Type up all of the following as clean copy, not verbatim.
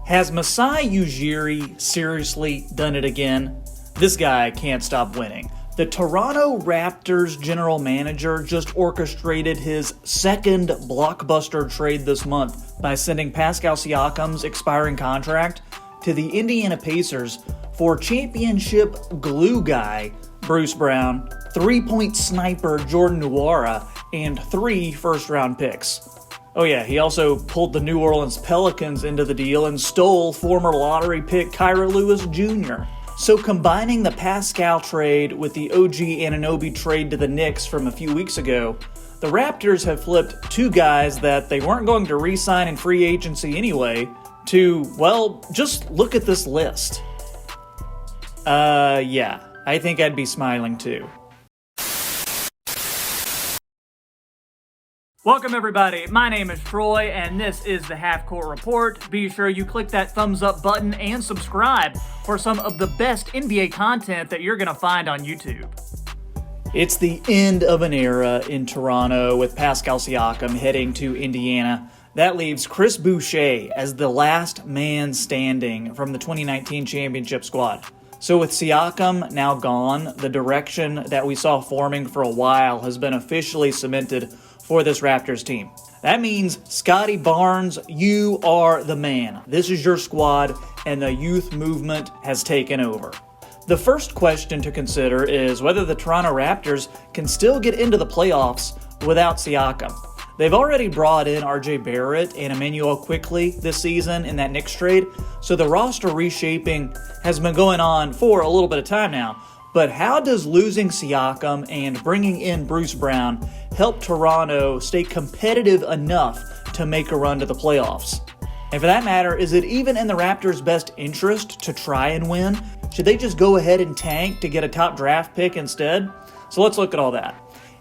Has Masai Ujiri seriously done it again? This guy can't stop winning. The Toronto Raptors general manager just orchestrated his second blockbuster trade this month by sending Pascal Siakam's expiring contract to the Indiana Pacers for championship glue guy Bruce Brown, three-point sniper Jordan Nwora, and 3 first-round picks. Oh yeah, he also pulled the New Orleans Pelicans into the deal and stole former lottery pick Kyra Lewis Jr. So combining the Pascal trade with the OG Anunoby trade to the Knicks from a few weeks ago, the Raptors have flipped 2 guys that they weren't going to re-sign in free agency anyway to, well, just look at this list. Yeah, I think I'd be smiling too. Welcome everybody, my name is Troy and this is the Half Court Report. Be sure you click that thumbs up button and subscribe for some of the best NBA content that you're going to find on YouTube. It's the end of an era in Toronto with Pascal Siakam heading to Indiana. That leaves Chris Boucher as the last man standing from the 2019 championship squad. So with Siakam now gone, the direction that we saw forming for a while has been officially cemented for this Raptors team. That means, Scotty Barnes, you are the man. This is your squad, and the youth movement has taken over. The first question to consider is whether the Toronto Raptors can still get into the playoffs without Siakam. They've already brought in RJ Barrett and Emmanuel Quickley this season in that Knicks trade, so the roster reshaping has been going on for a little bit of time now. But how does losing Siakam and bringing in Bruce Brown help Toronto stay competitive enough to make a run to the playoffs? And for that matter, is it even in the Raptors' best interest to try and win? Should they just go ahead and tank to get a top draft pick instead? So let's look at all that.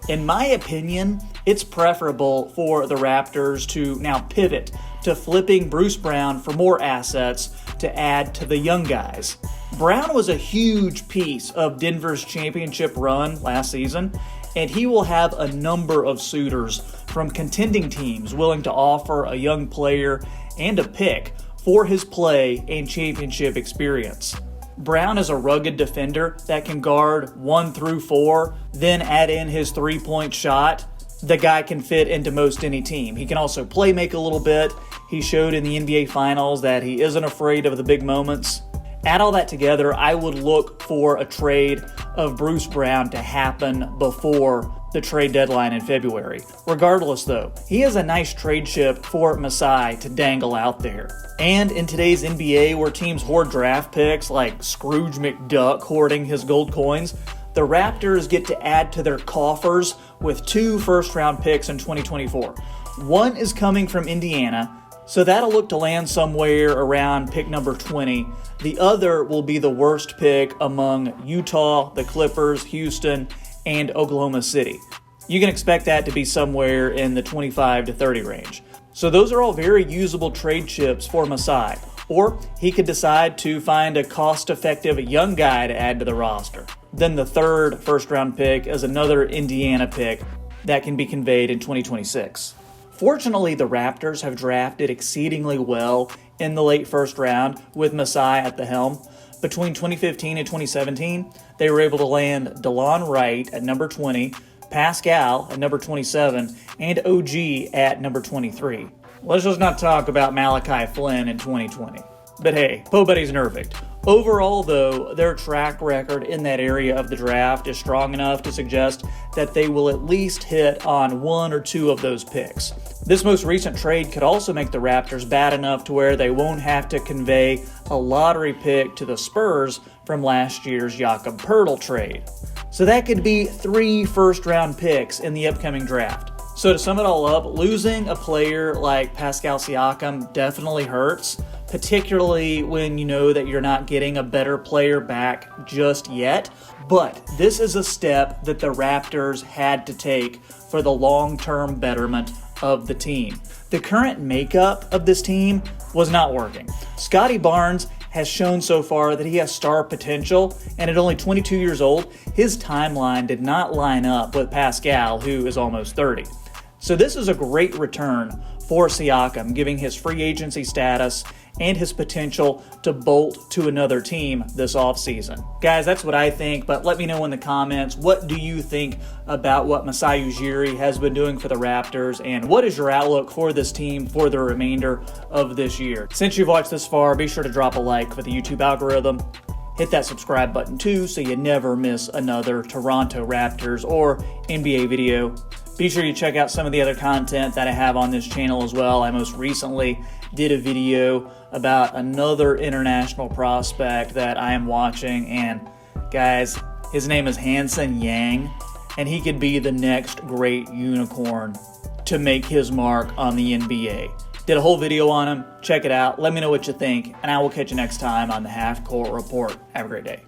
In my opinion, it's preferable for the Raptors to now pivot to flipping Bruce Brown for more assets to add to the young guys. Brown was a huge piece of Denver's championship run last season, and he will have a number of suitors from contending teams willing to offer a young player and a pick for his play and championship experience. Brown is a rugged defender that can guard 1 through 4, then add in his three-point shot. The guy can fit into most any team. He can also play make a little bit. He showed in the NBA Finals that he isn't afraid of the big moments. Add all that together, I would look for a trade of Bruce Brown to happen before the trade deadline in February. Regardless though, he is a nice trade chip for Masai to dangle out there. And in today's NBA, where teams hoard draft picks like Scrooge McDuck hoarding his gold coins, the Raptors get to add to their coffers with 2 first-round picks in 2024. One is coming from Indiana, so that'll look to land somewhere around pick number 20. The other will be the worst pick among Utah, the Clippers, Houston, and Oklahoma City. You can expect that to be somewhere in the 25 to 30 range. So those are all very usable trade chips for Masai. Or he could decide to find a cost-effective young guy to add to the roster. Then the third first-round pick is another Indiana pick that can be conveyed in 2026. Fortunately, the Raptors have drafted exceedingly well in the late first round with Masai at the helm. Between 2015 and 2017, they were able to land DeLon Wright at number 20, Pascal at number 27, and OG at number 23. Let's just not talk about Malachi Flynn in 2020. But hey, Pobody's perfect. Overall, though, their track record in that area of the draft is strong enough to suggest that they will at least hit on 1 or 2 of those picks. This most recent trade could also make the Raptors bad enough to where they won't have to convey a lottery pick to the Spurs from last year's Jakob Poeltl trade. So that could be 3 first-round picks in the upcoming draft. So to sum it all up, losing a player like Pascal Siakam definitely hurts, particularly when you know that you're not getting a better player back just yet. But this is a step that the Raptors had to take for the long-term betterment of the team. The current makeup of this team was not working. Scotty Barnes has shown so far that he has star potential, and at only 22 years old, his timeline did not line up with Pascal, who is almost 30. So this is a great return for Siakam, giving his free agency status and his potential to bolt to another team this offseason. Guys, that's what I think, but let me know in the comments, what do you think about what Masai Ujiri has been doing for the Raptors, and what is your outlook for this team for the remainder of this year? Since you've watched this far, be sure to drop a like for the YouTube algorithm. Hit that subscribe button too so you never miss another Toronto Raptors or NBA video. Be sure you check out some of the other content that I have on this channel as well. I most recently did a video about another international prospect that I am watching, and guys, his name is Hansen Yang, and he could be the next great unicorn to make his mark on the NBA. Did a whole video on him. Check it out. Let me know what you think, and I will catch you next time on the Half Court Report. Have a great day.